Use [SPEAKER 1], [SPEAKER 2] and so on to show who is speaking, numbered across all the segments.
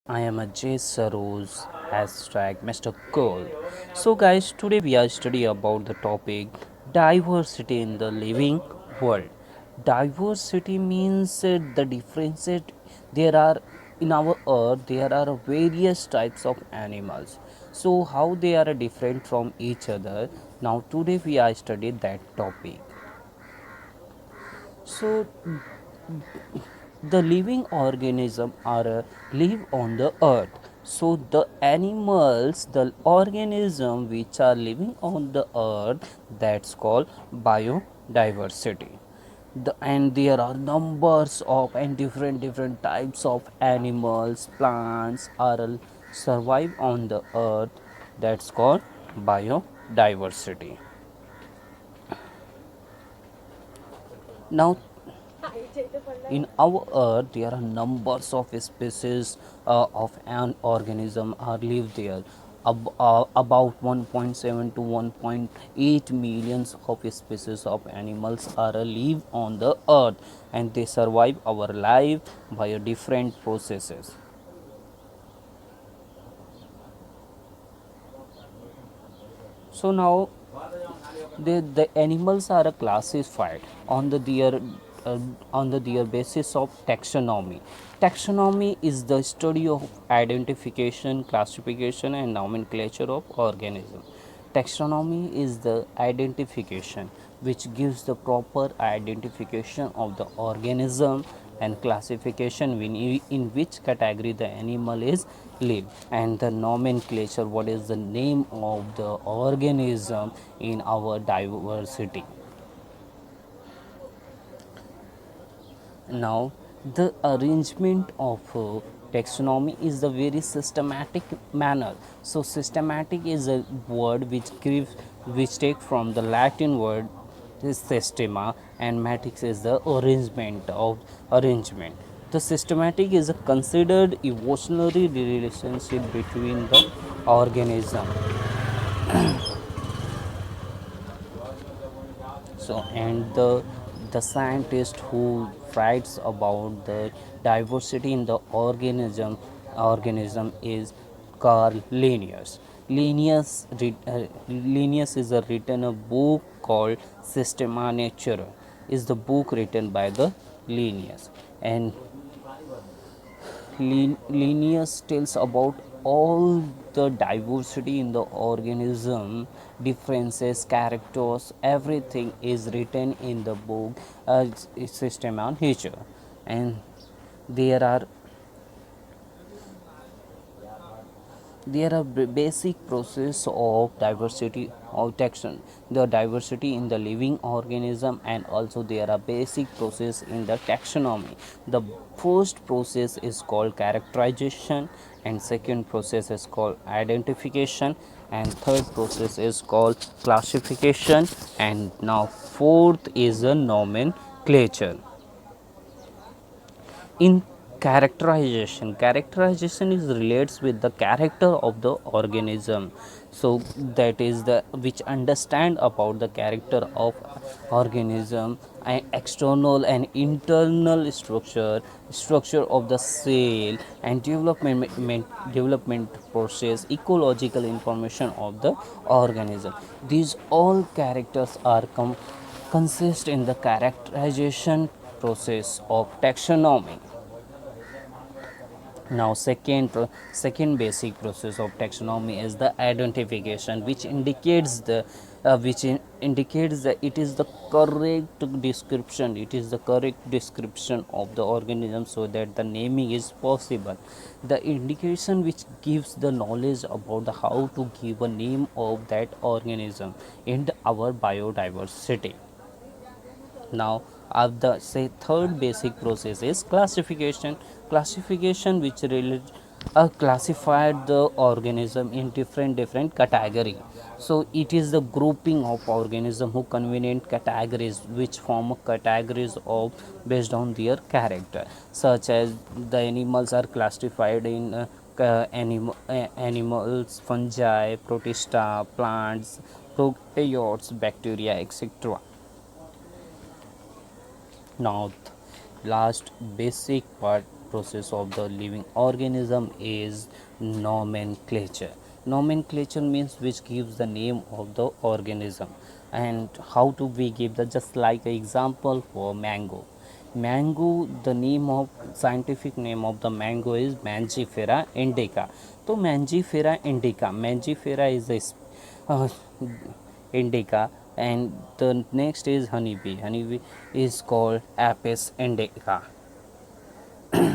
[SPEAKER 1] I am Ajay Saroz, hashtag Mr. Cool. So, guys, today we are studying about the topic diversity in the living world. Diversity means the differences there are in our earth. There are various types of animals. So, how they are different from each other. Now, today we are studying that topic. So, the living organism are live on the earth, so the animals, the organism which are living on the earth, that's called biodiversity. And there are numbers of and different types of animals, plants are survive on the earth, that's called biodiversity. Now, in our earth there are numbers of species of an organism are live there. About 1.7 to 1.8 millions of species of animals are live on the earth, and they survive our life by a different processes. So now the animals are classified on uh, their basis of taxonomy. Taxonomy is the study of identification, classification, and nomenclature of organism. Taxonomy is the identification which gives the proper identification of the organism, and classification in which category the animal is live, and the nomenclature, what is the name of the organism in our diversity. Now, the arrangement of taxonomy is the very systematic manner. So, systematic is a word which take from the Latin word systema, and matrix is the arrangement of arrangement. The systematic is a considered evolutionary relationship between the organism. So, and the scientist who writes about the diversity in the organism is Carl Linnaeus. Linnaeus is a written a book called Systema Naturae. Is the book written by the Linnaeus, and Linnaeus tells about all the diversity in the organism, differences, characters, everything is written in the book System on Nature. And there are basic process of diversity of taxon, the diversity in the living organism, and also there are basic process in the taxonomy. The first process is called characterization, and second process is called identification, and third process is called classification, and now fourth is a nomenclature. In characterization is relates with the character of the organism. So that is the which understand about the character of organism, and external and internal structure of the cell, and development process, ecological information of the organism. These all characters are consist in the characterization process of taxonomy. Now, second basic process of taxonomy is the identification, which indicates indicates that it is the correct description. It is the correct description of the organism, so that the naming is possible. The indication which gives the knowledge about the how to give a name of that organism in our biodiversity. Now, of the say third basic process is classification which relate classified the organism in different category. So it is the grouping of organism who convenient categories which form categories of based on their character, such as the animals are classified in animals, fungi, protista, plants, prokaryotes, bacteria, etc. Now, last basic part process of the living organism is nomenclature. Nomenclature means which gives the name of the organism. And how do we give the, just like an example for mango. Mango, the name of scientific name of the mango is Mangifera indica. So Mangifera is a uh, indica, and the next is honeybee. Honeybee is called Apis indica.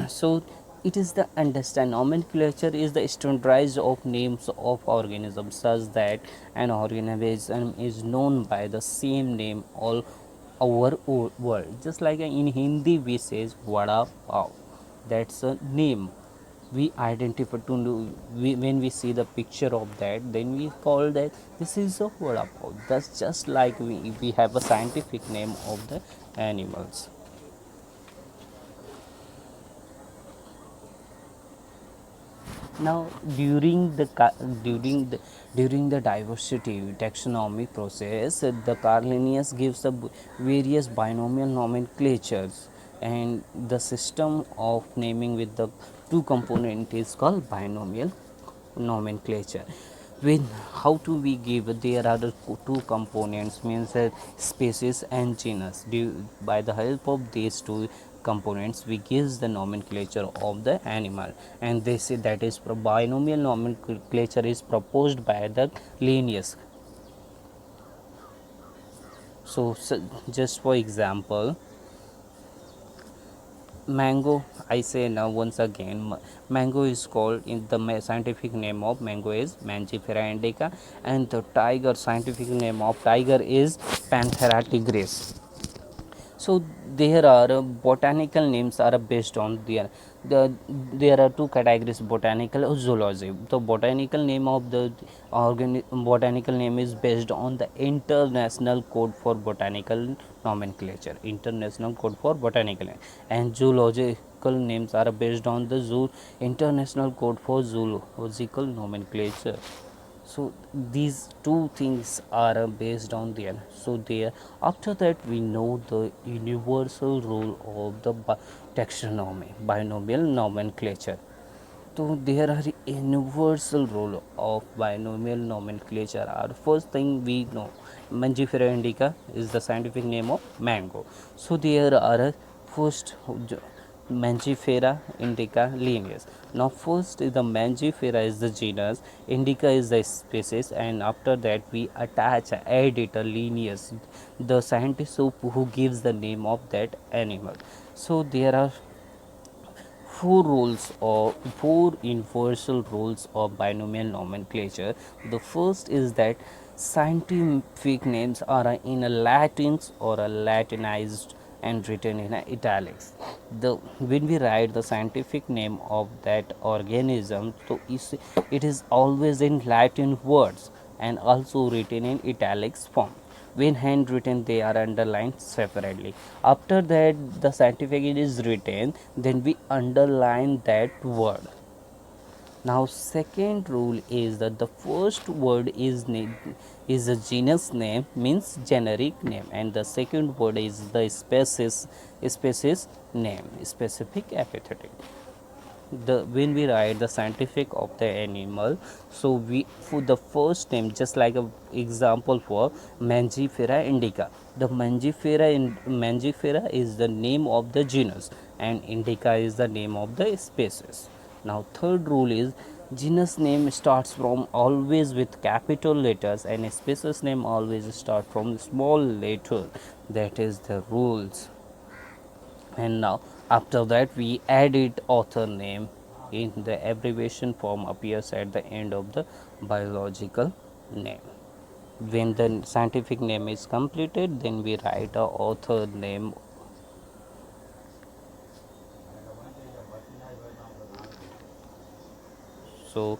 [SPEAKER 1] So it is the understand nomenclature is the standardized of names of organisms such that an organism is known by the same name all over world. Just like in Hindi we says vada pav, that's a name we identify to know. When we see the picture of that, then we call that this is a vada pav. That's just like we have a scientific name of the animals. Now, during the diversity taxonomy process, the Carlinius gives the various binomial nomenclatures, and the system of naming with the two component is called binomial nomenclature. When how do we give, there are the two components means species and genus. By the help of these two components we gives the nomenclature of the animal, and they say that is binomial nomenclature is proposed by the Linnaeus. So just for example, mango, I say now once again, mango is called in the scientific name of mango is Mangifera indica, and the tiger scientific name of tiger is Panthera tigris. So there are botanical names are based on the there are two categories, botanical or zoology. The botanical name of the botanical name is based on the international code for botanical nomenclature, international code for botanical, and zoological names are based on the zoo international code for zoological nomenclature. So these two things are based on there. So there, after that we know the universal rule of the taxonomy, binomial nomenclature. So there are universal rule of binomial nomenclature. Our first thing we know, Mangifera indica is the scientific name of mango. So there are first Mangifera indica Linnaeus. Now first is the Mangifera is the genus, indica is the species, and after that we attach add it a Linnaeus, the scientist who gives the name of that animal. So there are four rules or four universal rules of binomial nomenclature. The first is that scientific names are in a Latins or a Latinized and written in italics. The when we write the scientific name of that organism, so it is always in Latin words and also written in italics form. When handwritten they are underlined separately. After that the scientific is written, then we underline that word. Now second rule is that the first word is a genus name, means generic name, and the second word is the species name, specific epithet. The when we write the scientific of the animal, so we for the first name, just like a example for Mangifera indica, the Mangifera is the name of the genus and indica is the name of the species. Now third rule is genus name starts from always with capital letters and species name always start from small letter. That is the rules. And now after that we added author name in the abbreviation form appears at the end of the biological name. When the scientific name is completed, then we write a author name. So